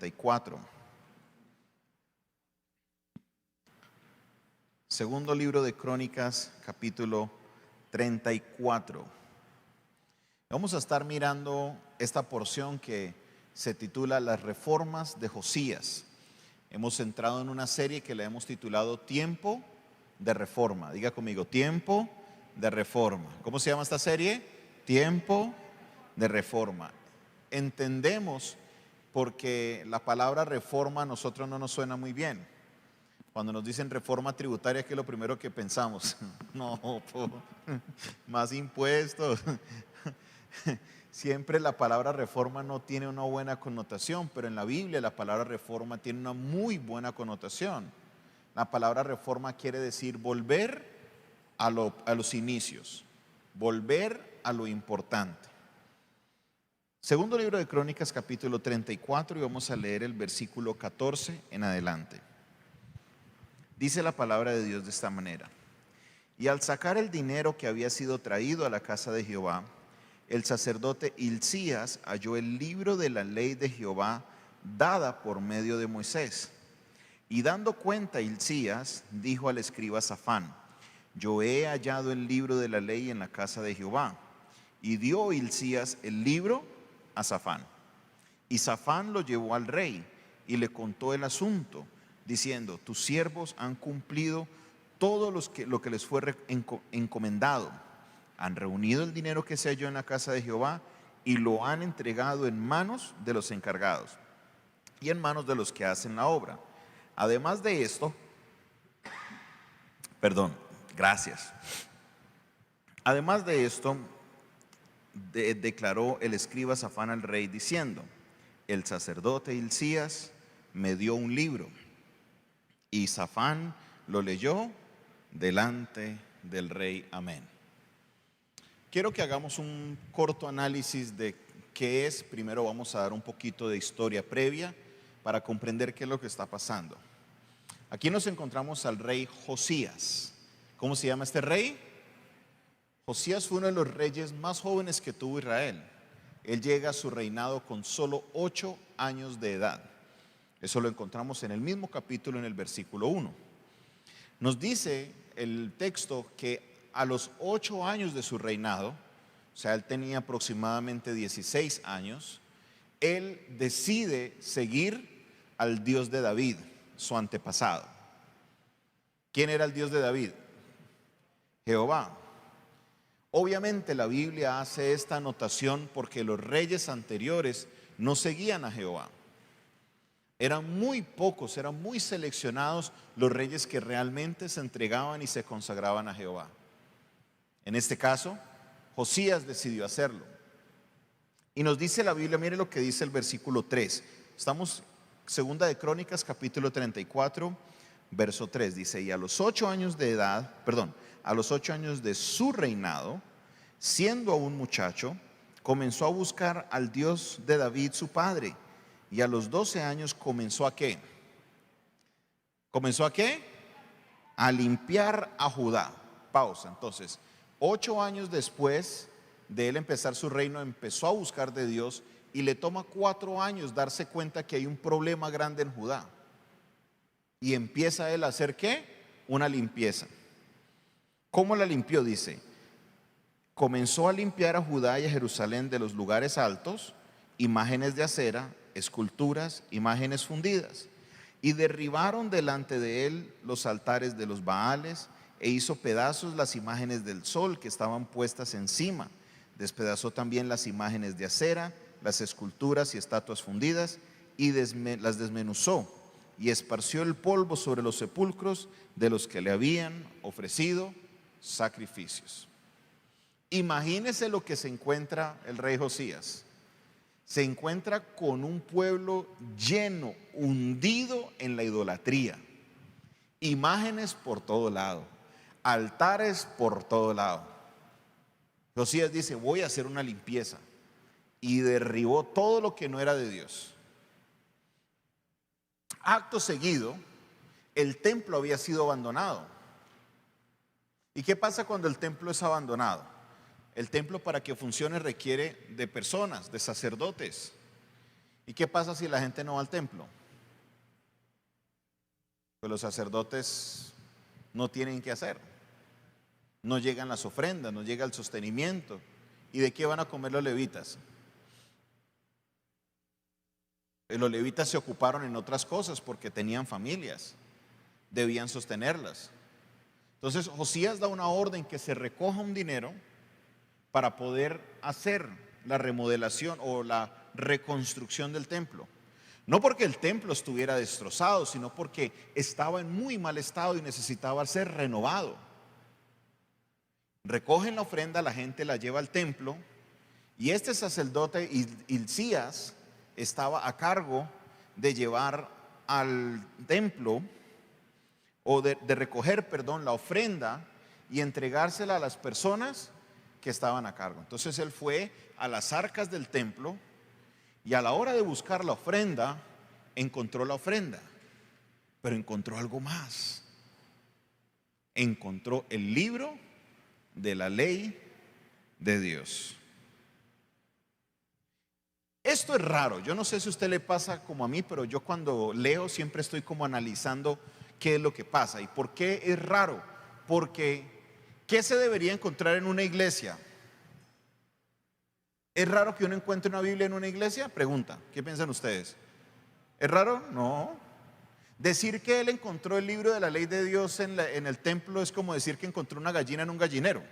34. Segundo libro de Crónicas, capítulo 34. Vamos a estar mirando esta porción que se titula Las reformas de Josías. Hemos entrado en una serie que le hemos titulado Tiempo de Reforma. Diga conmigo, Tiempo de Reforma. ¿Cómo se llama esta serie? Tiempo de Reforma. Entendemos porque la palabra reforma a nosotros no nos suena muy bien. Cuando nos dicen reforma tributaria, ¿qué es lo primero que pensamos? No, más impuestos. Siempre la palabra reforma no tiene una buena connotación, pero en la Biblia la palabra reforma tiene una muy buena connotación. La palabra reforma quiere decir volver a los inicios, volver a lo importante. Segundo libro de Crónicas, capítulo 34, y vamos a leer el versículo 14 en adelante. Dice la palabra de Dios de esta manera: y al sacar el dinero que había sido traído a la casa de Jehová, el sacerdote Hilcías halló el libro de la ley de Jehová dada por medio de Moisés. Y dando cuenta Hilcías, dijo al escriba Safán: yo he hallado el libro de la ley en la casa de Jehová. Y dio Hilcías el libro a Safán. Y Safán lo llevó al rey y le contó el asunto, diciendo: tus siervos han cumplido todo lo que les fue encomendado. Han reunido el dinero que se halló en la casa de Jehová y lo han entregado en manos de los encargados y en manos de los que hacen la obra. Además de esto, Además de esto, declaró el escriba Safán al rey diciendo: el sacerdote Hilcías me dio un libro. Y Safán lo leyó delante del rey. Amén. Quiero que hagamos un corto análisis de qué es. Primero vamos a dar un poquito de historia previa para comprender qué es lo que está pasando. Aquí nos encontramos al rey Josías. ¿Cómo se llama este rey? Josías fue uno de los reyes más jóvenes que tuvo Israel. Él llega a su reinado con solo 8 años de edad. Eso lo encontramos en el mismo capítulo, en el versículo 1. Nos dice el texto que a los 8 años de su reinado, o sea, él tenía aproximadamente 16 años, él decide seguir al Dios de David, su antepasado. ¿Quién era el Dios de David? Jehová. Obviamente la Biblia hace esta anotación porque los reyes anteriores no seguían a Jehová. Eran muy pocos, eran muy seleccionados los reyes que realmente se entregaban y se consagraban a Jehová. En este caso, Josías decidió hacerlo. Y nos dice la Biblia, mire lo que dice el versículo 3. Estamos segunda de Crónicas, capítulo 34, verso 3. Dice: y a los 8 años de edad, a los 8 años de su reinado, siendo aún muchacho, comenzó a buscar al Dios de David su padre. Y a los 12 años comenzó ¿a qué? ¿Comenzó a qué? A limpiar a Judá. Pausa. Entonces, 8 años después de él empezar su reino, empezó a buscar de Dios y le toma 4 años darse cuenta que hay un problema grande en Judá. Y empieza él a hacer ¿qué? Una limpieza. ¿Cómo la limpió? Dice: comenzó a limpiar a Judá y a Jerusalén de los lugares altos, imágenes de acera, esculturas, imágenes fundidas. Y derribaron delante de él los altares de los Baales, e hizo pedazos las imágenes del sol que estaban puestas encima. Despedazó también las imágenes de acera, las esculturas y estatuas fundidas, y las desmenuzó, y esparció el polvo sobre los sepulcros de los que le habían ofrecido sacrificios. Imagínese lo que se encuentra el rey Josías. Se encuentra con un pueblo lleno, hundido en la idolatría. Imágenes por todo lado, altares por todo lado. Josías dice: voy a hacer una limpieza. Y derribó todo lo que no era de Dios. Acto seguido, el templo había sido abandonado. ¿Y qué pasa cuando el templo es abandonado? El templo, para que funcione, requiere de personas, de sacerdotes. ¿Y qué pasa si la gente no va al templo? Pues los sacerdotes no tienen qué hacer. No llegan las ofrendas, no llega el sostenimiento. ¿Y de qué van a comer los levitas? Los levitas se ocuparon en otras cosas porque tenían familias, debían sostenerlas. Entonces Josías da una orden que se recoja un dinero para poder hacer la remodelación o la reconstrucción del templo. No porque el templo estuviera destrozado, sino porque estaba en muy mal estado y necesitaba ser renovado. Recogen la ofrenda, la gente la lleva al templo y este sacerdote Hilcías estaba a cargo de llevar al templo o de recoger, perdón, la ofrenda y entregársela a las personas que estaban a cargo. Entonces él fue a las arcas del templo y a la hora de buscar la ofrenda, encontró la ofrenda, pero encontró algo más. Encontró el libro de la ley de Dios. Esto es raro, yo no sé si a usted le pasa como a mí, pero yo cuando leo siempre estoy como analizando qué es lo que pasa y por qué es raro. Porque, ¿qué se debería encontrar en una iglesia? ¿Es raro que uno encuentre una Biblia en una iglesia? Pregunta, ¿qué piensan ustedes? ¿Es raro? No. Decir que él encontró el libro de la ley de Dios en el templo es como decir que encontró una gallina en un gallinero.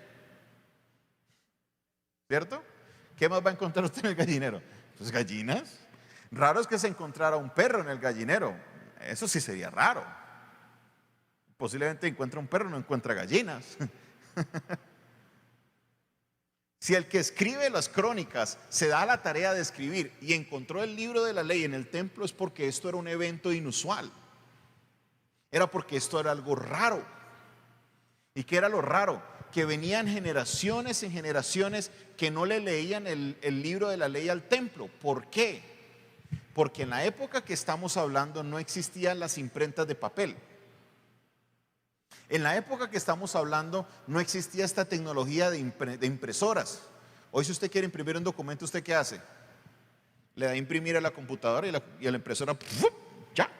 ¿Cierto? ¿Qué más va a encontrar usted en el gallinero? Pues gallinas. Raro es que se encontrara un perro en el gallinero. Eso sí sería raro. Posiblemente encuentra un perro, no encuentra gallinas. Si el que escribe las crónicas se da la tarea de escribir y encontró el libro de la ley en el templo, es porque esto era un evento inusual. Era porque esto era algo raro. ¿Y qué era lo raro? Que venían generaciones en generaciones que no le leían el libro de la ley al templo. ¿Por qué? Porque en la época que estamos hablando no existían las imprentas de papel. En la época que estamos hablando no existía esta tecnología de impresoras. Hoy si usted quiere imprimir un documento, ¿usted qué hace? Le da a imprimir a la computadora y a la impresora, ¡puf! Ya.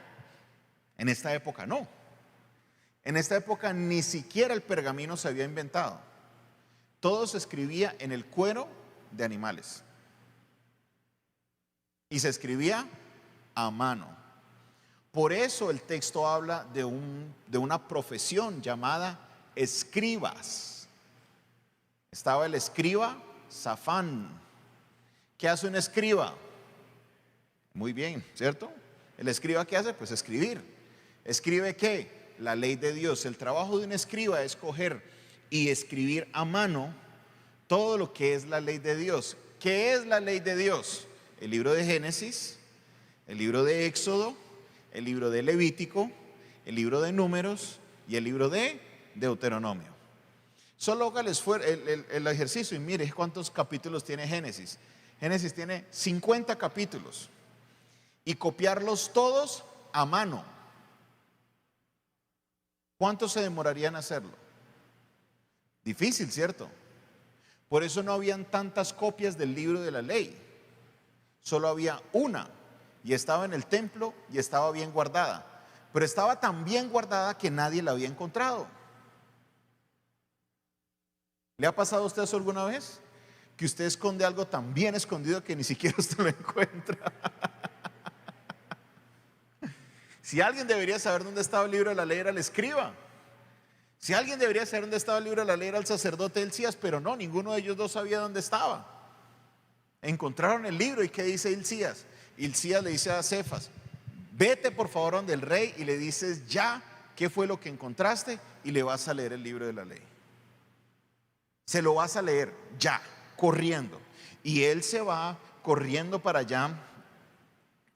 En esta época no. En esta época ni siquiera el pergamino se había inventado. Todo se escribía en el cuero de animales. Y se escribía a mano. Por eso el texto habla de una profesión llamada escribas. Estaba el escriba Safán. ¿Qué hace un escriba? Muy bien, ¿cierto? ¿El escriba qué hace? Pues escribir. ¿Escribe qué? La ley de Dios. El trabajo de un escriba es coger y escribir a mano todo lo que es la ley de Dios. ¿Qué es la ley de Dios? El libro de Génesis, el libro de Éxodo, el libro de Levítico, el libro de Números y el libro de Deuteronomio. Solo haga el ejercicio y mire cuántos capítulos tiene Génesis. Génesis tiene 50 capítulos y copiarlos todos a mano. ¿Cuánto se demoraría en hacerlo? Difícil, ¿cierto? Por eso no habían tantas copias del libro de la ley. Solo había una y estaba en el templo y estaba bien guardada. Pero estaba tan bien guardada que nadie la había encontrado. ¿Le ha pasado a usted eso alguna vez? Que usted esconde algo tan bien escondido que ni siquiera usted lo encuentra. Si alguien debería saber dónde estaba el libro de la ley era el escriba. Si alguien debería saber dónde estaba el libro de la ley era el sacerdote Hilcías, pero no, ninguno de ellos dos sabía dónde estaba. Encontraron el libro y ¿qué dice Hilcías? Hilcías le dice a Cefas, vete por favor donde el rey y le dices ya qué fue lo que encontraste y le vas a leer el libro de la ley. Se lo vas a leer ya, corriendo. Y él se va corriendo para allá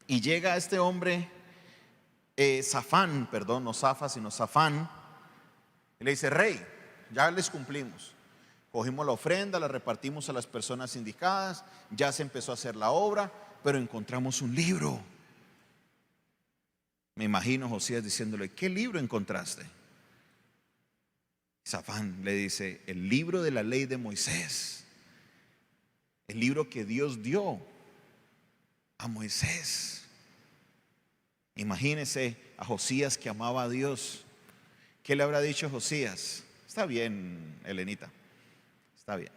y llega a este hombre Safán, perdón, no Safa sino Safán, y le dice, rey, ya les cumplimos. Cogimos la ofrenda, la repartimos a las personas indicadas, ya se empezó a hacer la obra, pero encontramos un libro. Me imagino Josías diciéndole, ¿qué libro encontraste? Safán le dice, el libro de la ley de Moisés, el libro que Dios dio. a Moisés. Imagínese a Josías, que amaba a Dios. ¿Qué le habrá dicho Josías? Está bien, Elenita, está bien.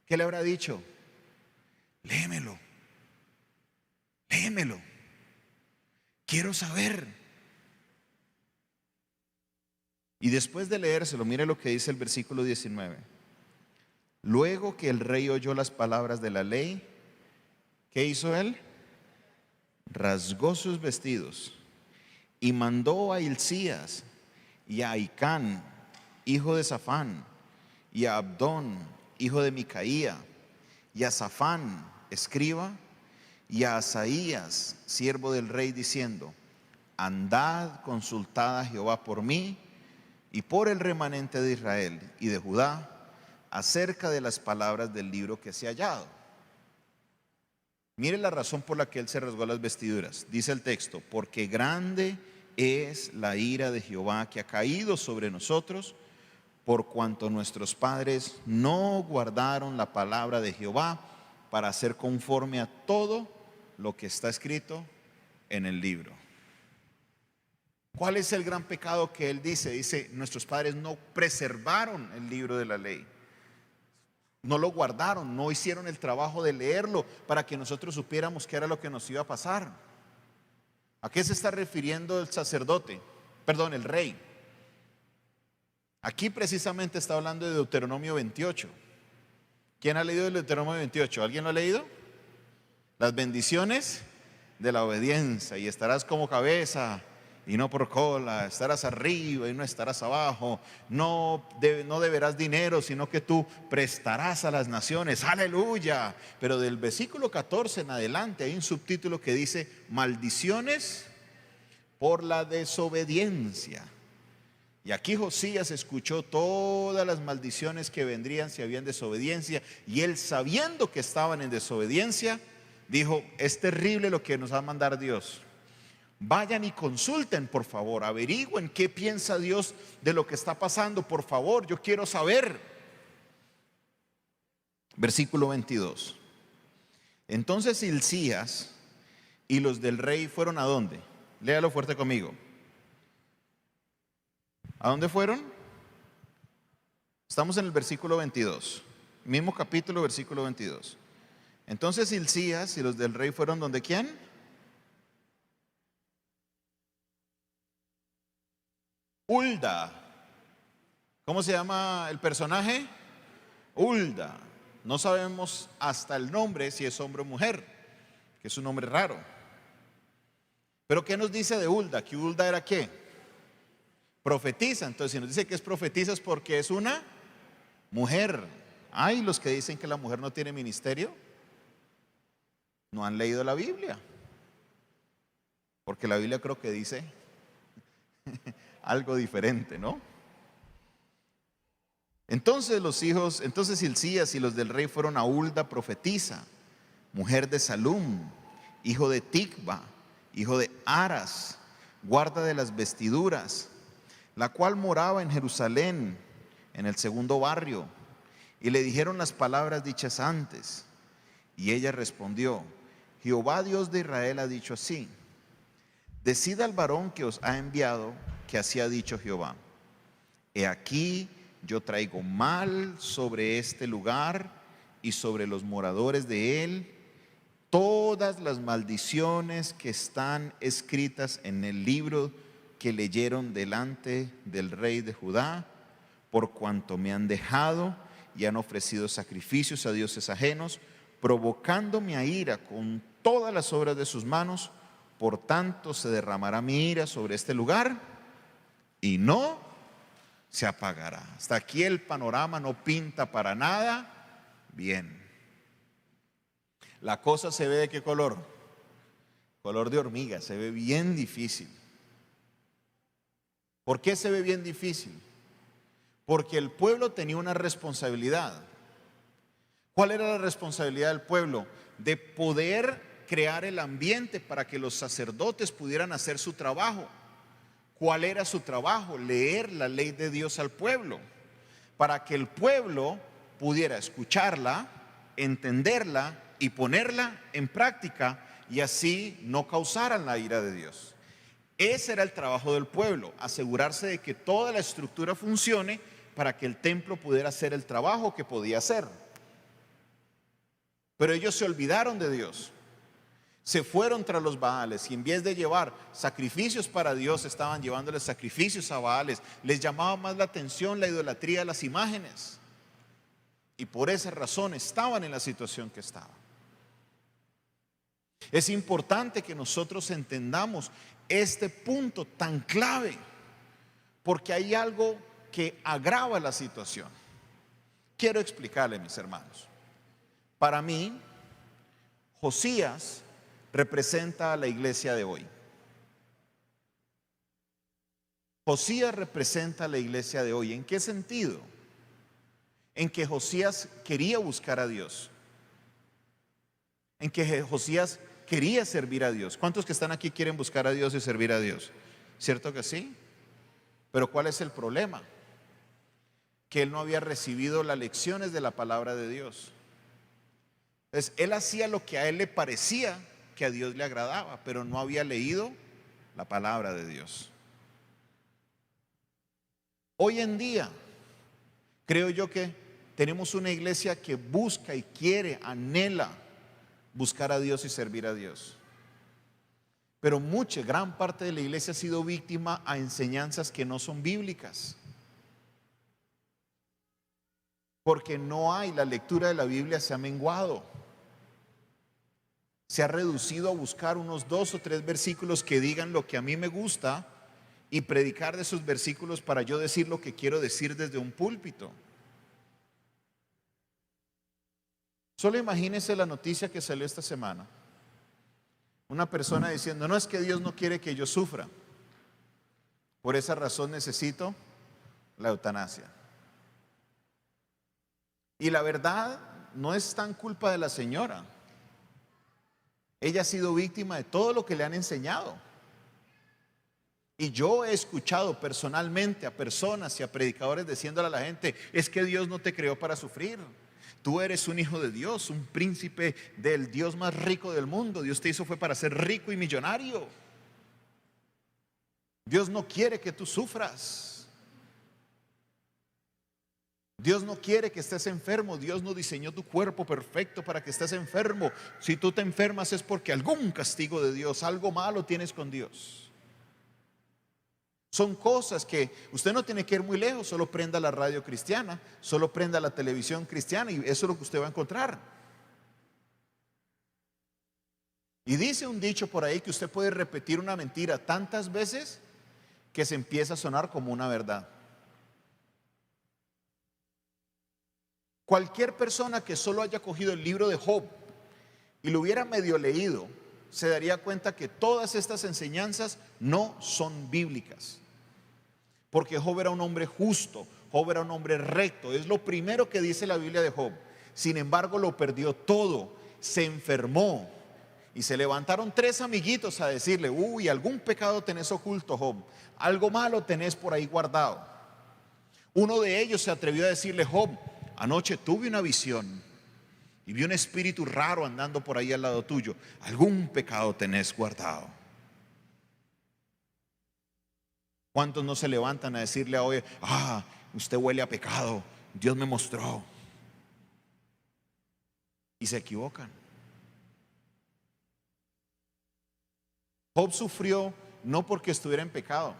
¿Qué le habrá dicho? Léemelo, léemelo, quiero saber. Y después de leérselo, mire lo que dice el versículo 19. Luego que el rey oyó las palabras de la ley, ¿qué hizo él? Rasgó sus vestidos y mandó a Hilcías y a Ahicán, hijo de Safán, y a Abdón, hijo de Micaía, y a Safán, escriba, y a Asaías, siervo del rey, diciendo: andad, consultad a Jehová por mí y por el remanente de Israel y de Judá acerca de las palabras del libro que se ha hallado. Mire la razón por la que él se rasgó las vestiduras. Dice el texto: porque grande es la ira de Jehová que ha caído sobre nosotros, por cuanto nuestros padres no guardaron la palabra de Jehová para hacer conforme a todo lo que está escrito en el libro. ¿Cuál es el gran pecado que él dice? Dice: nuestros padres no preservaron el libro de la ley, no lo guardaron, no hicieron el trabajo de leerlo para que nosotros supiéramos qué era lo que nos iba a pasar. ¿A qué se está refiriendo el sacerdote? Perdón, el rey. Aquí precisamente está hablando de Deuteronomio 28. ¿Quién ha leído el Deuteronomio 28? ¿Alguien lo ha leído? Las bendiciones de la obediencia: y estarás como cabeza y no por cola, estarás arriba y no estarás abajo, no deberás dinero, sino que tú prestarás a las naciones. ¡Aleluya! Pero del versículo 14 en adelante hay un subtítulo que dice: maldiciones por la desobediencia. Y aquí Josías escuchó todas las maldiciones que vendrían si habían desobediencia, y él, sabiendo que estaban en desobediencia, dijo: es terrible lo que nos va a mandar Dios. Vayan y consulten, por favor, averigüen qué piensa Dios de lo que está pasando, por favor, yo quiero saber. Versículo 22. Entonces Hilcías y los del rey fueron ¿a dónde? Léalo fuerte conmigo. ¿A dónde fueron? Estamos en el versículo 22, mismo capítulo, versículo 22. Entonces Hilcías y los del rey fueron ¿donde quién? Hulda. ¿Cómo se llama el personaje? Hulda. No sabemos hasta el nombre si es hombre o mujer, que es un nombre raro. Pero ¿qué nos dice de Hulda? ¿Que Hulda era qué? Profetiza. Entonces, si nos dice que es profetiza, es porque es una mujer. Hay los que dicen que la mujer no tiene ministerio, no han leído la Biblia, porque la Biblia creo que dice algo diferente, ¿no? Entonces Hilcías y los del rey fueron a Hulda profetisa, mujer de Salum, hijo de Ticva, hijo de Aras, guarda de las vestiduras, la cual moraba en Jerusalén, en el segundo barrio, y le dijeron las palabras dichas antes. Y ella respondió: Jehová Dios de Israel ha dicho así: decid al varón que os ha enviado que así ha dicho Jehová: he aquí yo traigo mal sobre este lugar y sobre los moradores de él todas las maldiciones que están escritas en el libro que leyeron delante del rey de Judá, por cuanto me han dejado y han ofrecido sacrificios a dioses ajenos, provocándome a ira con todas las obras de sus manos. Por tanto se derramará mi ira sobre este lugar y no se apagará. Hasta aquí el panorama no pinta para nada bien. La cosa se ve ¿de qué color? Color de hormiga, se ve bien difícil. ¿Por qué se ve bien difícil? Porque el pueblo tenía una responsabilidad. ¿Cuál era la responsabilidad del pueblo? De poder crear el ambiente para que los sacerdotes pudieran hacer su trabajo. ¿Cuál era su trabajo? Leer la ley de Dios al pueblo, para que el pueblo pudiera escucharla, entenderla y ponerla en práctica y así no causaran la ira de Dios. Ese era el trabajo del pueblo, asegurarse de que toda la estructura funcione para que el templo pudiera hacer el trabajo que podía hacer. Pero ellos se olvidaron de Dios. Se fueron tras los Baales y en vez de llevar sacrificios para Dios, estaban llevándoles sacrificios a Baales. Les llamaba más la atención la idolatría de las imágenes. Y por esa razón estaban en la situación que estaban. Es importante que nosotros entendamos este punto tan clave, porque hay algo que agrava la situación. Quiero explicarle, mis hermanos. Para mí, Josías representa a la iglesia de hoy. Josías representa a la iglesia de hoy. ¿En qué sentido? En que Josías quería buscar a Dios. En que Josías quería servir a Dios. ¿Cuántos que están aquí quieren buscar a Dios y servir a Dios? ¿Cierto que sí? Pero ¿cuál es el problema? Que él no había recibido las lecciones de la palabra de Dios. Entonces, él hacía lo que a él le parecía que a Dios le agradaba, pero no había leído la palabra de Dios. Hoy en día, creo yo que tenemos una iglesia que busca y quiere, anhela buscar a Dios y servir a Dios. Pero gran parte de la iglesia ha sido víctima a enseñanzas que no son bíblicas. Porque la lectura de la Biblia se ha menguado. Se ha reducido a buscar unos 2 o 3 versículos que digan lo que a mí me gusta y predicar de esos versículos para yo decir lo que quiero decir desde un púlpito. Solo imagínense la noticia que salió esta semana. Una persona diciendo, no, es que Dios no quiere que yo sufra. Por esa razón necesito la eutanasia. Y la verdad no es tan culpa de la señora. Ella ha sido víctima de todo lo que le han enseñado. Y yo he escuchado personalmente a personas y a predicadores diciéndole a la gente, es que Dios no te creó para sufrir. Tú eres un hijo de Dios, un príncipe del Dios más rico del mundo. Dios te hizo fue para ser rico y millonario. Dios no quiere que tú sufras. Dios no quiere que estés enfermo. Dios no diseñó tu cuerpo perfecto para que estés enfermo. Si tú te enfermas es porque algún castigo de Dios, algo malo tienes con Dios. Son cosas que usted no tiene que ir muy lejos. Solo prenda la radio cristiana, solo prenda la televisión cristiana y eso es lo que usted va a encontrar. Y dice un dicho por ahí que usted puede repetir una mentira tantas veces que se empieza a sonar como una verdad. Cualquier persona que solo haya cogido el libro de Job y lo hubiera medio leído, se daría cuenta que todas estas enseñanzas no son bíblicas. Porque Job era un hombre justo, Job era un hombre recto. Es lo primero que dice la Biblia de Job. Sin embargo, lo perdió todo, se enfermó. Y se levantaron 3 amiguitos a decirle, uy, algún pecado tenés oculto, Job. Algo malo tenés por ahí guardado. Uno de ellos se atrevió a decirle, Job, anoche tuve una visión y vi un espíritu raro andando por ahí al lado tuyo. Algún pecado tenés guardado. ¿Cuántos no se levantan a decirle a hoy, usted huele a pecado, Dios me mostró? Y se equivocan. Job sufrió no porque estuviera en pecado,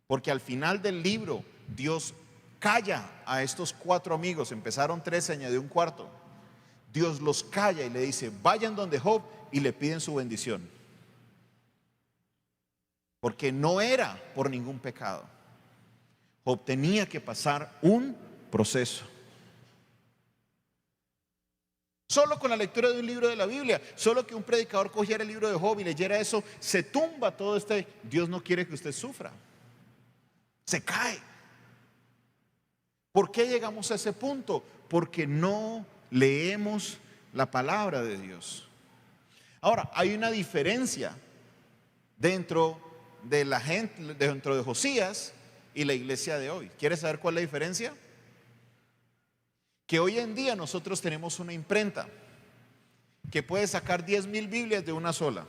porque al final del libro Dios calla a estos 4 amigos. Empezaron 3, se añadió un cuarto. Dios los calla y le dice, vayan donde Job y le piden su bendición. Porque no era por ningún pecado. Job tenía que pasar un proceso. Solo con la lectura de un libro de la Biblia, solo que un predicador cogiera el libro de Job y leyera eso, se tumba todo Dios no quiere que usted sufra. Se cae. ¿Por qué llegamos a ese punto? Porque no leemos la palabra de Dios. Ahora, hay una diferencia dentro de la gente, dentro de Josías y la iglesia de hoy. ¿Quieres saber cuál es la diferencia? Que hoy en día nosotros tenemos una imprenta que puede sacar 10.000 Biblias de una sola.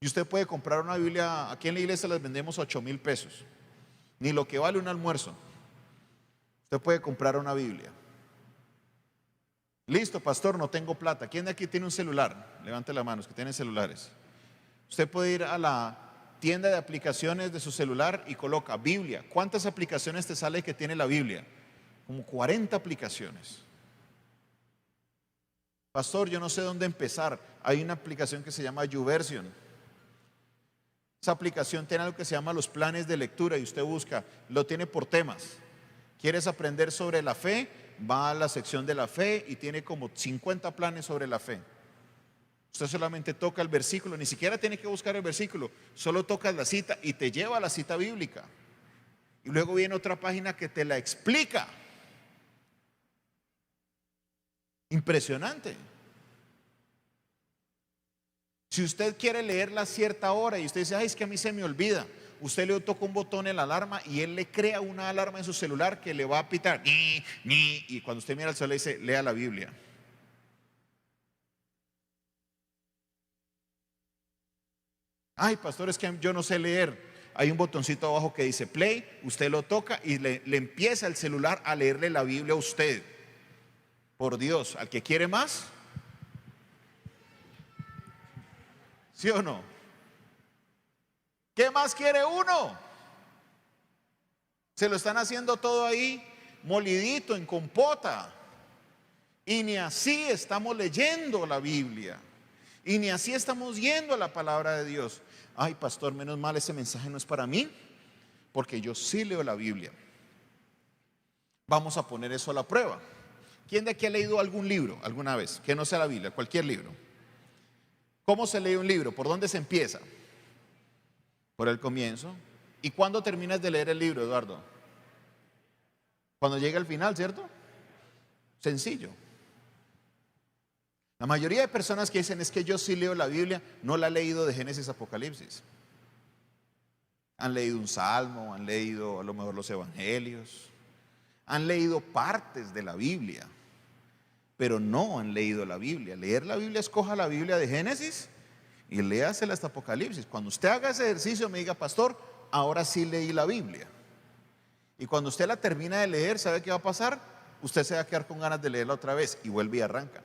Y usted puede comprar una Biblia, aquí en la iglesia las vendemos a 8.000 pesos, ni lo que vale un almuerzo. Usted puede comprar una Biblia. Listo, pastor, no tengo plata. ¿Quién de aquí tiene un celular? Levante la mano, los que tienen celulares. Usted puede ir a la tienda de aplicaciones de su celular y coloca Biblia. ¿Cuántas aplicaciones te sale que tiene la Biblia? Como 40 aplicaciones. Pastor, yo no sé dónde empezar. Hay una aplicación que se llama YouVersion. Esa aplicación tiene algo que se llama los planes de lectura y usted busca, lo tiene por temas. ¿Quieres aprender sobre la fe? Va a la sección de la fe y tiene como 50 planes sobre la fe. Usted solamente toca el versículo, ni siquiera tiene que buscar el versículo, solo tocas la cita y te lleva a la cita bíblica. Y luego viene otra página que te la explica. Impresionante. Si usted quiere leerla a cierta hora y usted dice, ay, es que a mí se me olvida, usted le toca un botón en la alarma y él le crea una alarma en su celular que le va a pitar, y cuando usted mira el celular le dice, lea la Biblia. Ay, pastor, es que yo no sé leer. Hay un botoncito abajo que dice play, usted lo toca y le empieza el celular a leerle la Biblia a usted. Por Dios, al que quiere más, ¿sí o no? ¿Qué más quiere uno? Se lo están haciendo todo ahí molidito, en compota. Y ni así estamos leyendo la Biblia. Y ni así estamos yendo a la palabra de Dios. Ay, pastor, menos mal ese mensaje no es para mí, porque yo sí leo la Biblia. Vamos a poner eso a la prueba. ¿Quién de aquí ha leído algún libro alguna vez? Que no sea la Biblia, cualquier libro. ¿Cómo se lee un libro? ¿Por dónde se empieza? Por el comienzo. ¿Y cuándo terminas de leer el libro, Eduardo? Cuando llega al final, ¿cierto? Sencillo. La mayoría de personas que dicen, es que yo sí leo la Biblia, no la han leído de Génesis a Apocalipsis. Han leído un salmo, han leído a lo mejor los evangelios, han leído partes de la Biblia, pero no han leído la Biblia. Leer la Biblia, escoja la Biblia de Génesis y léasela hasta Apocalipsis. Cuando usted haga ese ejercicio me diga, pastor, ahora sí leí la Biblia. Y cuando usted la termina de leer, ¿sabe qué va a pasar? Usted se va a quedar con ganas de leerla otra vez y vuelve y arranca.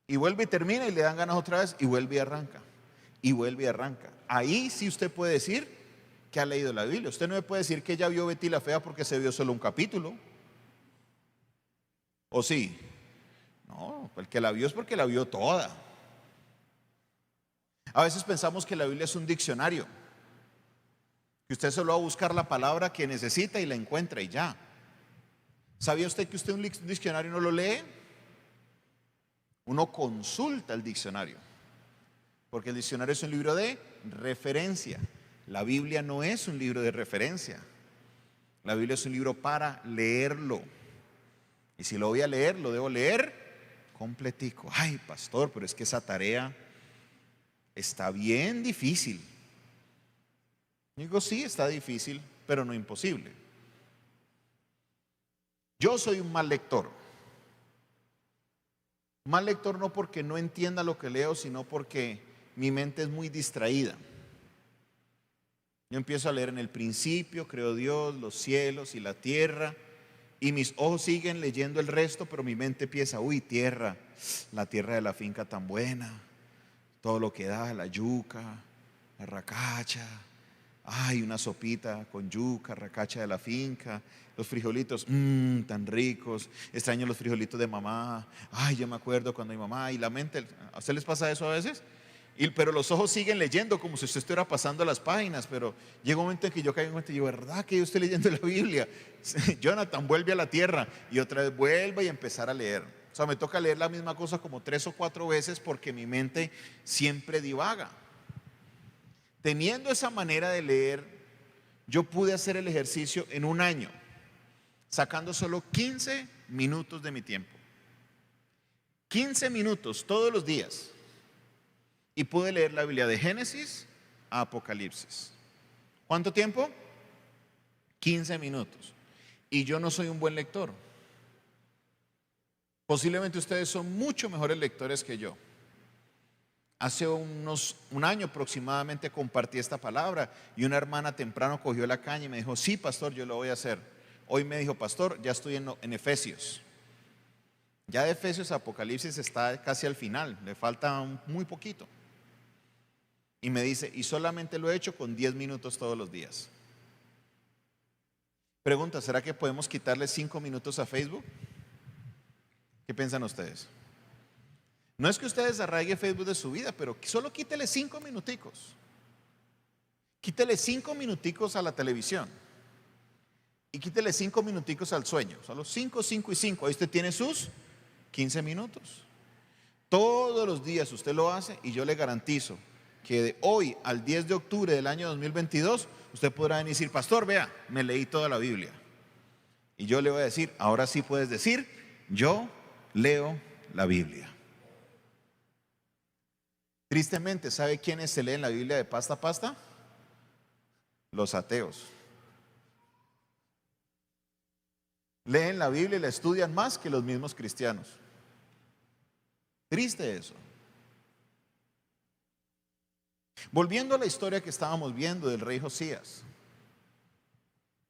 Y vuelve y termina y le dan ganas otra vez y vuelve y arranca. Y vuelve y arranca. Ahí sí usted puede decir que ha leído la Biblia. Usted no me puede decir que ya vio Betty la Fea porque se vio solo un capítulo. ¿O sí? No, el que la vio es porque la vio toda. A veces pensamos que la Biblia es un diccionario, que usted solo va a buscar la palabra que necesita y la encuentra y ya. ¿Sabía usted que usted un diccionario no lo lee? Uno consulta el diccionario, porque el diccionario es un libro de referencia. La Biblia no es un libro de referencia. La Biblia es un libro para leerlo. Y si lo voy a leer, lo debo leer completico. Ay, pastor, pero es que esa tarea está bien difícil. Digo, sí, está difícil, pero no imposible. Yo soy un mal lector. Mal lector no porque no entienda lo que leo, sino porque mi mente es muy distraída. Yo empiezo a leer en el principio, creó Dios, los cielos y la tierra, y mis ojos siguen leyendo el resto, pero mi mente empieza, uy, tierra, la tierra de la finca tan buena, todo lo que da, la yuca, la racacha, ay, una sopita con yuca, racacha de la finca, los frijolitos, tan ricos, extraño los frijolitos de mamá, ay, yo me acuerdo cuando mi mamá, y la mente, ¿a usted les pasa eso a veces? Pero los ojos siguen leyendo como si usted estuviera pasando las páginas, pero llega un momento en que yo caigo en cuenta y digo, ¿verdad que yo estoy leyendo la Biblia? Jonathan, vuelve a la tierra y otra vez vuelve y empezar a leer. O sea, me toca leer la misma cosa como 3 o 4 veces porque mi mente siempre divaga. Teniendo esa manera de leer, yo pude hacer el ejercicio en un año, sacando solo 15 minutos de mi tiempo. 15 minutos todos los días. Y pude leer la Biblia de Génesis a Apocalipsis. ¿Cuánto tiempo? 15 minutos. Y yo no soy un buen lector. Posiblemente ustedes son mucho mejores lectores que yo. Hace un año aproximadamente compartí esta palabra y una hermana temprano cogió la caña y me dijo, sí, pastor, yo lo voy a hacer. Hoy me dijo, pastor, ya estoy en Efesios. Ya de Efesios a Apocalipsis está casi al final, le falta muy poquito. Y me dice, y solamente lo he hecho con 10 minutos todos los días. Pregunta, ¿será que podemos quitarle 5 minutos a Facebook? ¿Qué piensan ustedes? No es que ustedes arraiguen Facebook de su vida, pero solo quítele 5 minuticos. Quítele 5 minuticos a la televisión. Y quítele 5 minuticos al sueño. Solo 5, 5 y 5. Ahí usted tiene sus 15 minutos. Todos los días usted lo hace y yo le garantizo que de hoy al 10 de octubre del año 2022, usted podrá venir y decir, pastor, vea, me leí toda la Biblia. Y yo le voy a decir, ahora sí puedes decir, yo leo la Biblia. Tristemente, ¿sabe quiénes se leen la Biblia de pasta a pasta? Los ateos. Leen la Biblia y la estudian más que los mismos cristianos. Triste eso. Volviendo a la historia que estábamos viendo del rey Josías.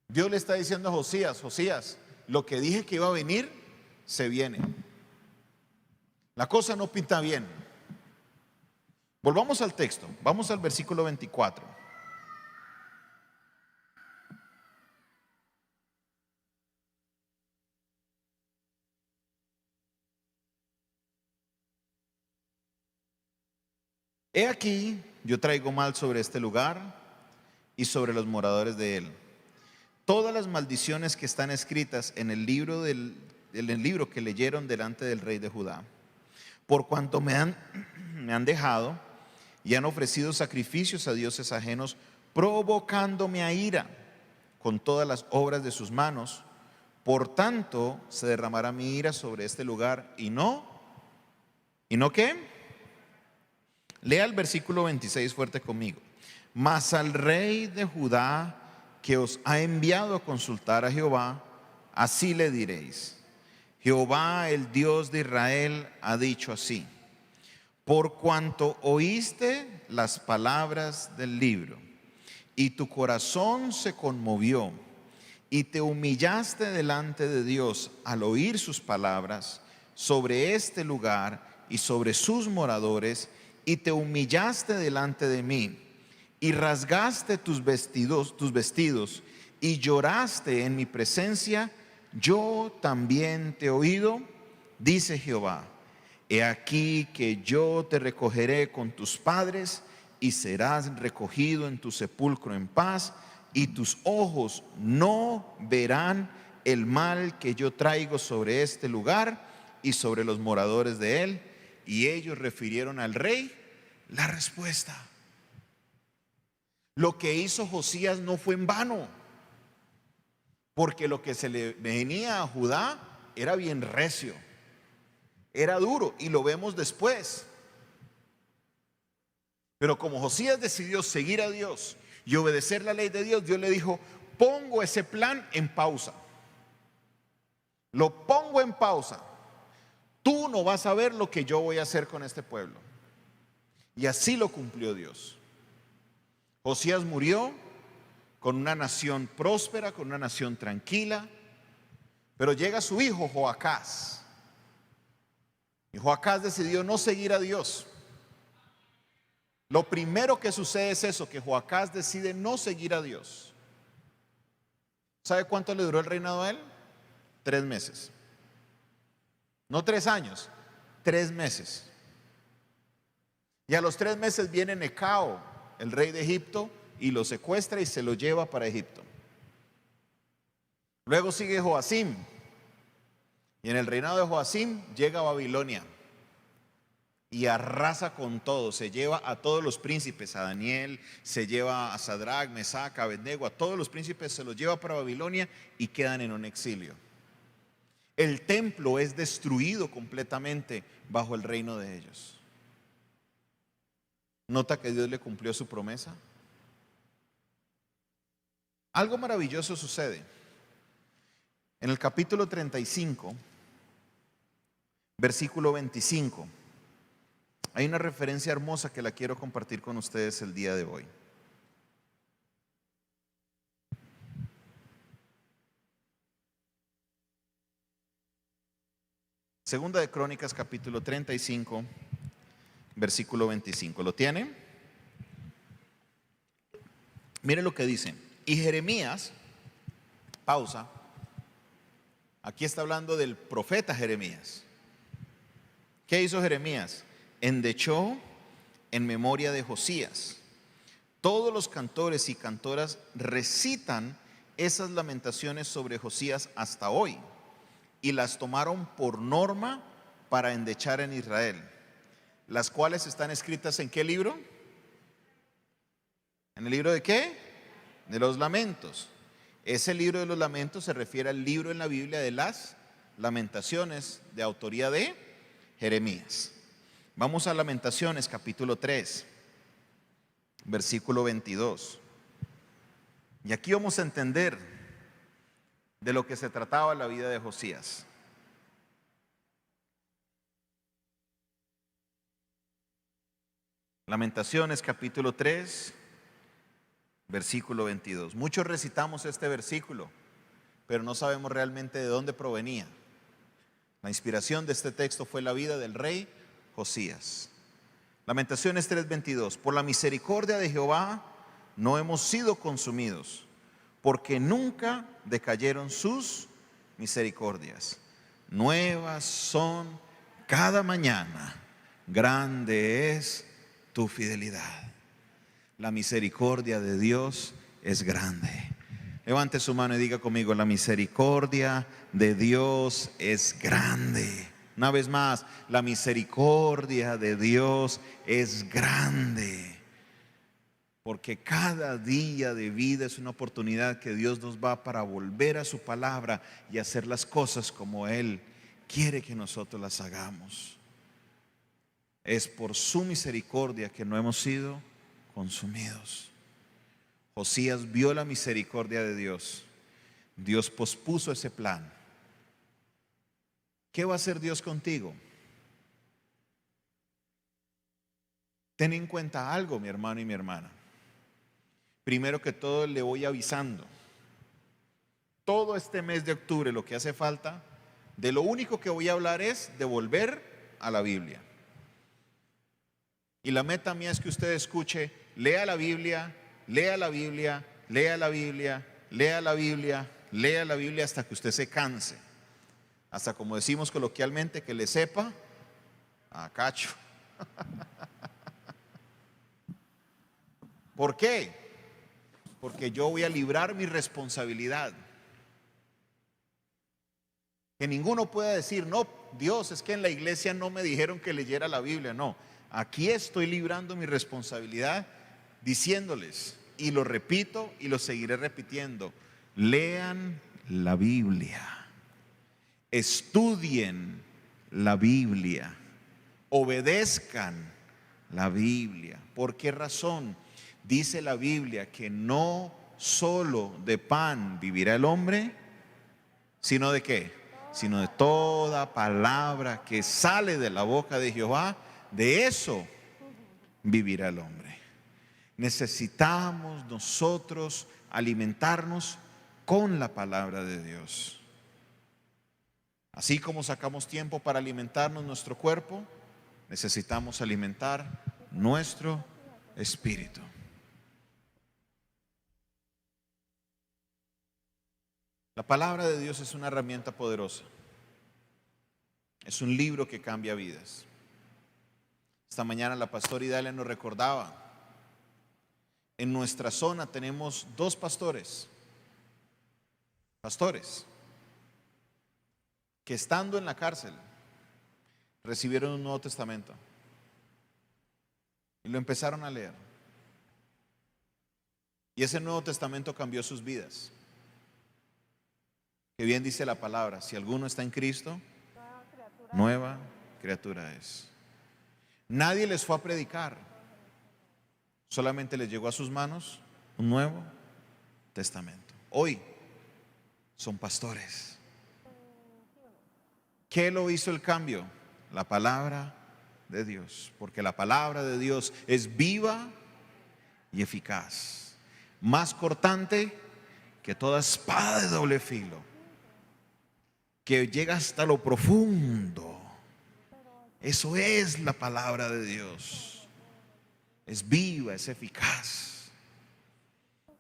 Dios le está diciendo a Josías, Josías, lo que dije que iba a venir, se viene. La cosa no pinta bien. Volvamos al texto, vamos al versículo 24. He aquí, yo traigo mal sobre este lugar y sobre los moradores de él. Todas las maldiciones que están escritas en el libro que leyeron delante del rey de Judá. Por cuanto me han dejado y han ofrecido sacrificios a dioses ajenos, provocándome a ira con todas las obras de sus manos. Por tanto, se derramará mi ira sobre este lugar ¿y no qué? Lea el versículo 26 fuerte conmigo. Mas al rey de Judá que os ha enviado a consultar a Jehová, así le diréis: Jehová, el Dios de Israel, ha dicho así: por cuanto oíste las palabras del libro y tu corazón se conmovió y te humillaste delante de Dios al oír sus palabras sobre este lugar y sobre sus moradores, y te humillaste delante de mí y rasgaste tus vestidos y lloraste en mi presencia, yo también te he oído, dice Jehová. He aquí que yo te recogeré con tus padres y serás recogido en tu sepulcro en paz, y tus ojos no verán el mal que yo traigo sobre este lugar y sobre los moradores de él. Y ellos refirieron al rey la respuesta. Lo que hizo Josías no fue en vano, porque lo que se le venía a Judá era bien recio, era duro, y lo vemos después. Pero como Josías decidió seguir a Dios y obedecer la ley de Dios, Dios le dijo: pongo ese plan en pausa. Lo pongo en pausa. Tú no vas a ver lo que yo voy a hacer con este pueblo. Y así lo cumplió Dios. Josías murió con una nación próspera, con una nación tranquila, pero llega su hijo Joacás. Y Joacás decidió no seguir a Dios. Lo primero que sucede es eso, que Joacás decide no seguir a Dios. ¿Sabe cuánto le duró el reinado a él? 3 meses. No 3 años, 3 meses. Y a los 3 meses viene Necao, el rey de Egipto, y lo secuestra y se lo lleva para Egipto. Luego sigue Joacim, y en el reinado de Joacim llega a Babilonia y arrasa con todo. Se lleva a todos los príncipes, a Daniel, se lleva a Sadrach, Mesac, Abednego, a todos los príncipes se los lleva para Babilonia y quedan en un exilio. El templo es destruido completamente bajo el reino de ellos. ¿Nota que Dios le cumplió su promesa? Algo maravilloso sucede. En el capítulo 35 versículo 25. Hay una referencia hermosa que la quiero compartir con ustedes el día de hoy. Segunda de Crónicas, capítulo 35, versículo 25. ¿Lo tiene? Mire lo que dice. Y Jeremías, pausa, aquí está hablando del profeta Jeremías. ¿Qué hizo Jeremías? Endechó en memoria de Josías. Todos los cantores y cantoras recitan esas lamentaciones sobre Josías hasta hoy y las tomaron por norma para endechar en Israel, las cuales están escritas ¿en qué libro? ¿En el libro de qué? De los lamentos. Ese libro de los lamentos se refiere al libro en la Biblia de las lamentaciones, de autoría de Jeremías. Vamos a Lamentaciones capítulo 3, versículo 22. Y aquí vamos a entender de lo que se trataba la vida de Josías. Lamentaciones capítulo 3, versículo 22. Muchos recitamos este versículo, pero no sabemos realmente de dónde provenía. La inspiración de este texto fue la vida del rey Josías. Lamentaciones 3:22. Por la misericordia de Jehová no hemos sido consumidos, porque nunca decayeron sus misericordias. Nuevas son cada mañana, grande es tu fidelidad. La misericordia de Dios es grande. Levante su mano y diga conmigo: la misericordia de Dios es grande. Una vez más, la misericordia de Dios es grande. Porque cada día de vida es una oportunidad que Dios nos va para volver a su palabra y hacer las cosas como Él quiere que nosotros las hagamos. Es por su misericordia que no hemos sido consumidos. Josías vio la misericordia de Dios. Dios pospuso ese plan. ¿Qué va a hacer Dios contigo? Ten en cuenta algo, mi hermano y mi hermana. Primero que todo, le voy avisando. Todo este mes de octubre lo que hace falta, de lo único que voy a hablar es de volver a la Biblia. Y la meta mía es que usted escuche: lea la Biblia, lea la Biblia, lea la Biblia, lea la Biblia, lea la Biblia hasta que usted se canse. Hasta, como decimos coloquialmente, que le sepa a cacho. ¿Por qué? Porque yo voy a librar mi responsabilidad. Que ninguno pueda decir: no, Dios, es que en la iglesia no me dijeron que leyera la Biblia. No, aquí estoy librando mi responsabilidad diciéndoles, y lo repito y lo seguiré repitiendo: lean la Biblia, estudien la Biblia, obedezcan la Biblia. ¿Por qué razón? Dice la Biblia que no solo de pan vivirá el hombre, sino ¿de qué? Sino de toda palabra que sale de la boca de Jehová. De eso vivirá el hombre. Necesitamos nosotros alimentarnos con la palabra de Dios. Así como sacamos tiempo para alimentarnos nuestro cuerpo, necesitamos alimentar nuestro espíritu. La palabra de Dios es una herramienta poderosa. Es un libro que cambia vidas. Esta mañana la pastora Idalia nos recordaba: en nuestra zona tenemos 2 pastores que, estando en la cárcel, recibieron un Nuevo Testamento y lo empezaron a leer. Y ese Nuevo Testamento cambió sus vidas. Que bien dice la palabra: si alguno está en Cristo, nueva criatura es. Nadie les fue a predicar, solamente les llegó a sus manos un Nuevo Testamento. Hoy son pastores. ¿Qué lo hizo el cambio? la palabra de Dios, porque la palabra de Dios es viva y eficaz, más cortante que toda espada de doble filo, que llega hasta lo profundo. Eso es la palabra de Dios. Es viva, es eficaz.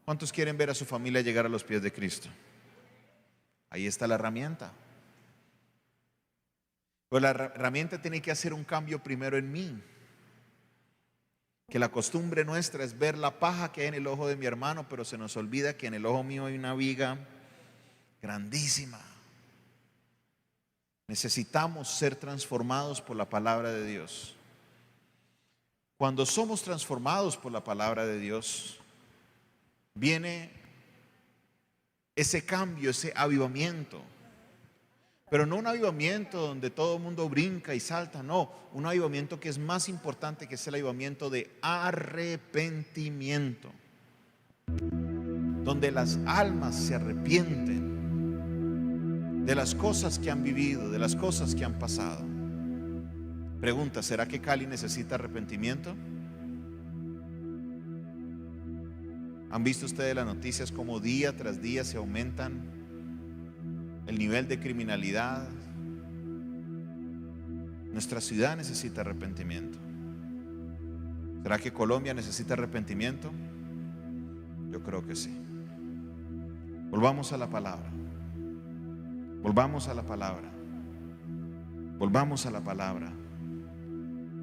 ¿Cuántos quieren ver a su familia llegar a los pies de Cristo? Ahí está la herramienta. Pero la herramienta tiene que hacer un cambio primero en mí. Que la costumbre nuestra es ver la paja que hay en el ojo de mi hermano, pero se nos olvida que en el ojo mío hay una viga grandísima. Necesitamos ser transformados por la palabra de Dios. Cuando somos transformados por la palabra de Dios, viene ese cambio, ese avivamiento. Pero no un avivamiento donde todo el mundo brinca y salta, no, un avivamiento que es más importante, que es el avivamiento de arrepentimiento, donde las almas se arrepienten de las cosas que han vivido, de las cosas que han pasado. Pregunta, ¿será que Cali necesita arrepentimiento? ¿Han visto ustedes las noticias como día tras día se aumentan el nivel de criminalidad? Nuestra ciudad necesita arrepentimiento. ¿Será que Colombia necesita arrepentimiento? Yo creo que sí. Volvamos a la palabra. Volvamos a la palabra. Volvamos a la palabra.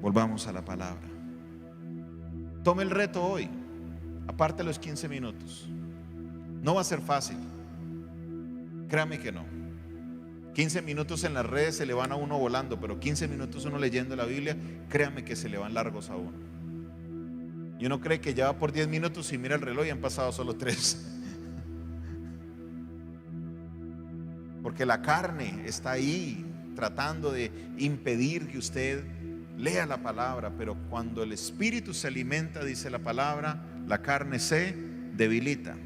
Volvamos a la palabra. Tome el reto hoy. Aparte los 15 minutos. No va a ser fácil. Créame que no. 15 minutos en las redes se le van a uno volando, pero 15 minutos uno leyendo la Biblia, créame que se le van largos a uno. Y uno cree que ya va por 10 minutos y mira el reloj y han pasado solo 3. Porque la carne está ahí tratando de impedir que usted lea la palabra, pero cuando el espíritu se alimenta, dice la palabra, la carne se debilita.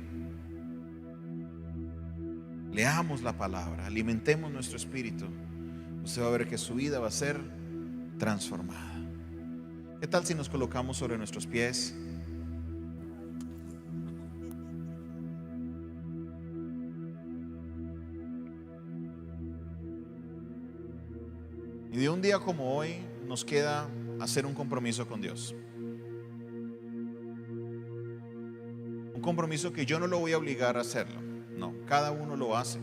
Leamos la palabra, alimentemos nuestro espíritu. Usted va a ver que su vida va a ser transformada. ¿Qué tal si nos colocamos sobre nuestros pies? Y de un día como hoy nos queda hacer un compromiso con Dios. Un compromiso que yo no lo voy a obligar a hacerlo. No, cada uno lo hace.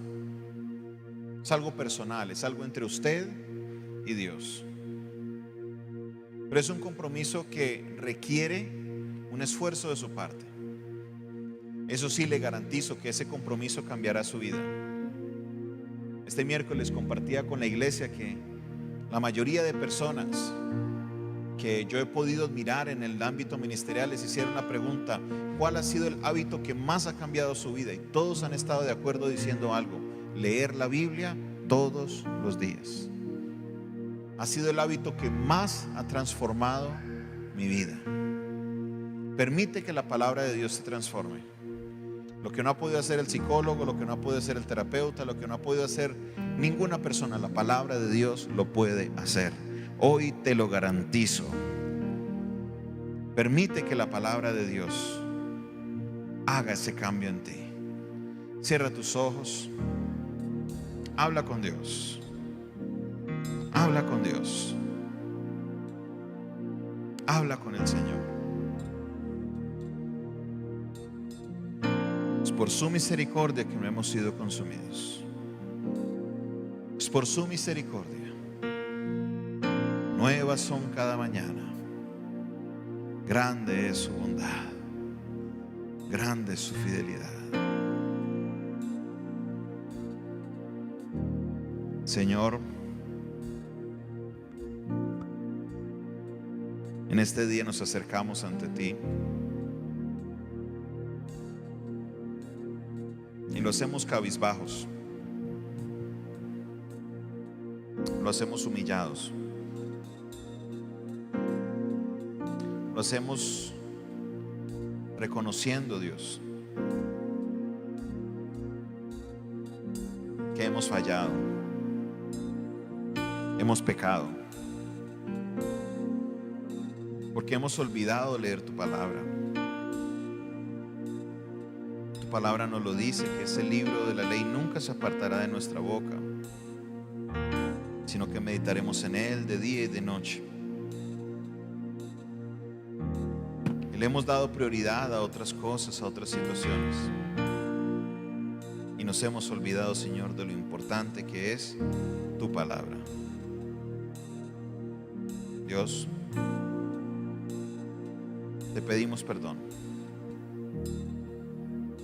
Es algo personal, es algo entre usted y Dios. Pero es un compromiso que requiere un esfuerzo de su parte. Eso sí, le garantizo que ese compromiso cambiará su vida. Este miércoles compartía con la iglesia que la mayoría de personas que yo he podido admirar en el ámbito ministerial les hicieron la pregunta: ¿cuál ha sido el hábito que más ha cambiado su vida? Y todos han estado de acuerdo diciendo algo: leer la Biblia todos los días. Ha sido el hábito que más ha transformado mi vida. Permite que la palabra de Dios se transforme. Lo que no ha podido hacer el psicólogo, lo que no ha podido hacer el terapeuta, lo que no ha podido hacer ninguna persona, la palabra de Dios lo puede hacer. Hoy te lo garantizo. Permite que la palabra de Dios haga ese cambio en ti. Cierra tus ojos. Habla con Dios. Habla con Dios. Habla con el Señor. Es por su misericordia que no hemos sido consumidos. Es por su misericordia. Nuevas son cada mañana. Grande es su bondad. Grande es su fidelidad. Señor, en este día nos acercamos ante ti y lo hacemos cabizbajos, lo hacemos humillados, lo hacemos reconociendo, Dios, que hemos fallado, hemos pecado. porque hemos olvidado leer tu palabra. Tu palabra nos lo dice, que ese libro de la ley nunca se apartará de nuestra boca, sino que meditaremos en él de día y de noche. Y le hemos dado prioridad a otras cosas, a otras situaciones, y nos hemos olvidado, Señor, de lo importante que es tu palabra. Dios, te pedimos perdón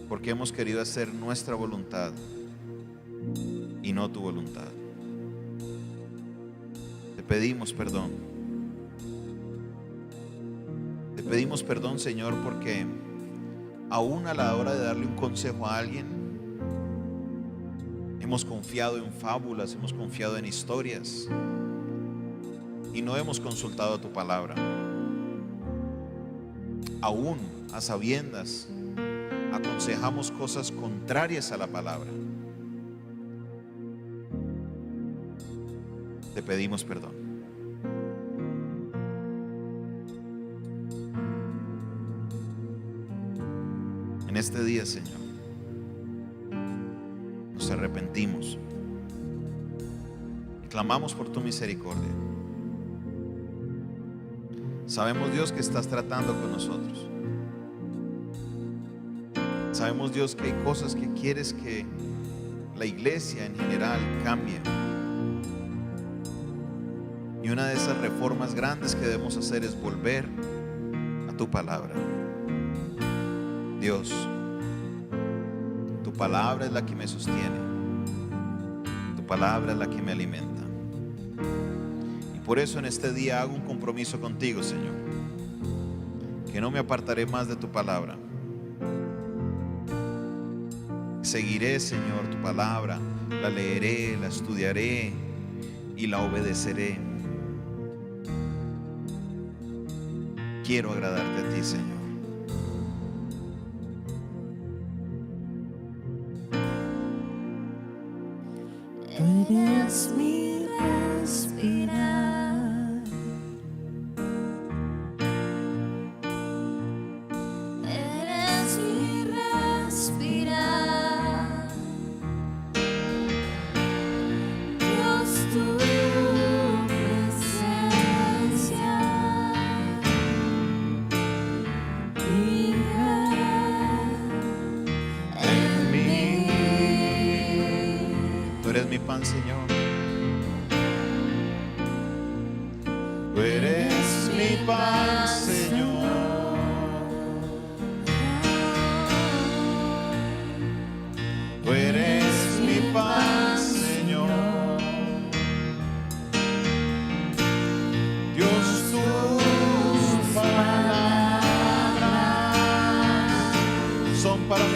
porque hemos querido hacer nuestra voluntad y no tu voluntad. Te pedimos perdón. Te pedimos perdón, Señor, porque aún a la hora de darle un consejo a alguien, hemos confiado en fábulas, hemos confiado en historias y no hemos consultado tu palabra. Aún a sabiendas aconsejamos cosas contrarias a la palabra. Te pedimos perdón. En este día, Señor, nos arrepentimos y clamamos por tu misericordia. Sabemos, Dios, que estás tratando con nosotros. Sabemos, Dios, que hay cosas que quieres que la iglesia en general cambie. Y una de esas reformas grandes que debemos hacer es volver a tu palabra. Dios, tu palabra es la que me sostiene. Tu palabra es la que me alimenta. Por eso en este día hago un compromiso contigo, Señor, que no me apartaré más de tu palabra. Seguiré, Señor, tu palabra, la leeré, la estudiaré y la obedeceré. Quiero agradarte a ti, Señor. Eres mi respirar. Señor, tú eres mi pan, Señor. Tú eres mi pan, Señor. Dios, tus palabras son para mí.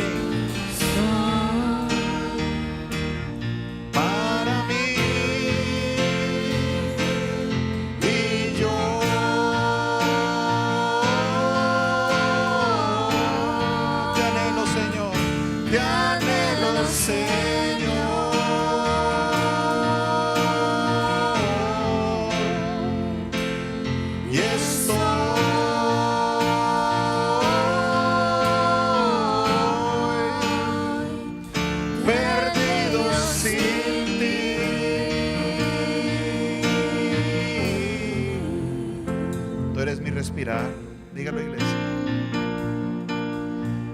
Respirar, dígalo, iglesia.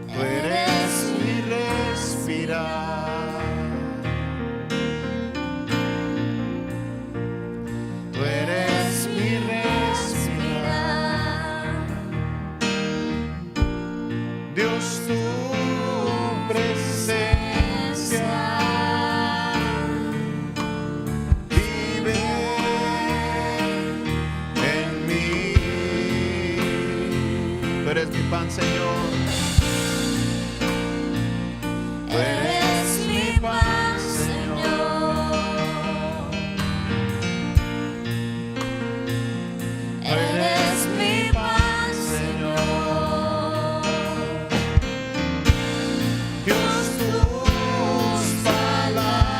Tú eres mi respirar. Tú eres mi respirar. Dios, tu presencia vive en mí. Tú eres mi pan, Señor. Tú eres mi pan, Señor. Eres mi pan, Señor. Dios, tus palabras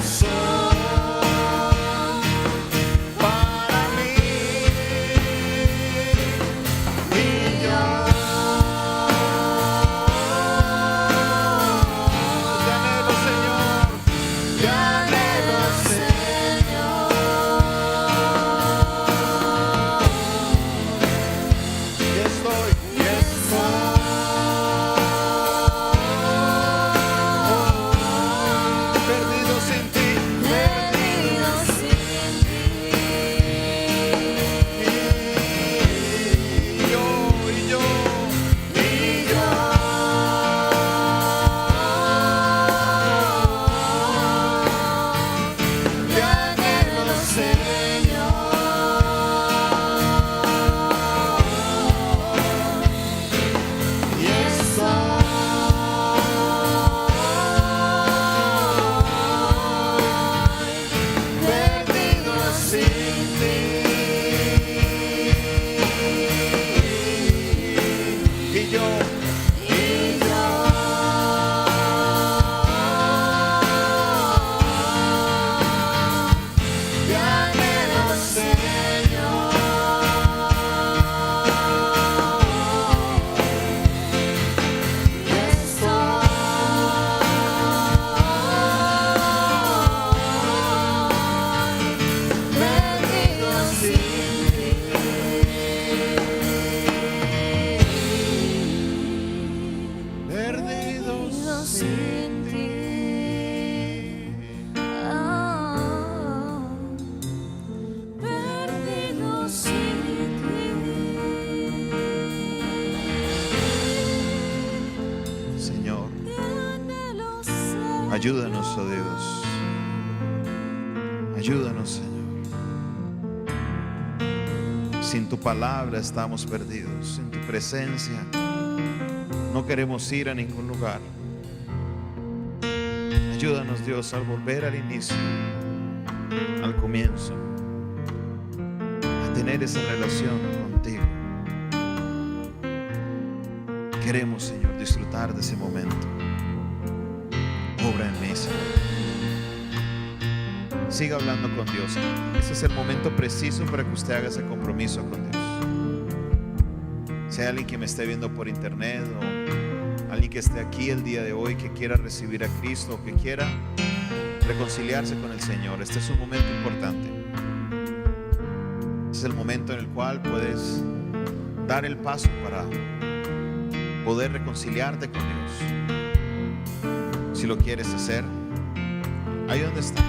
son para Ayúdanos, oh Dios. Ayúdanos, Señor. Sin tu palabra estamos perdidos. Sin tu presencia no queremos ir a ningún lugar. Ayúdanos, Dios, al volver al inicio, al comienzo, a tener esa relación contigo. Queremos, Señor, disfrutar de ese momento. Obra en mí, Señor. Siga hablando con Dios. Ese es el momento preciso para que usted haga ese compromiso con Dios. Si hay alguien que me esté viendo por internet o alguien que esté aquí el día de hoy que quiera recibir a Cristo o que quiera reconciliarse con el Señor, este es un momento importante. Este es el momento en el cual puedes dar el paso para poder reconciliarte con Dios. Si lo quieres hacer, ahí donde estás,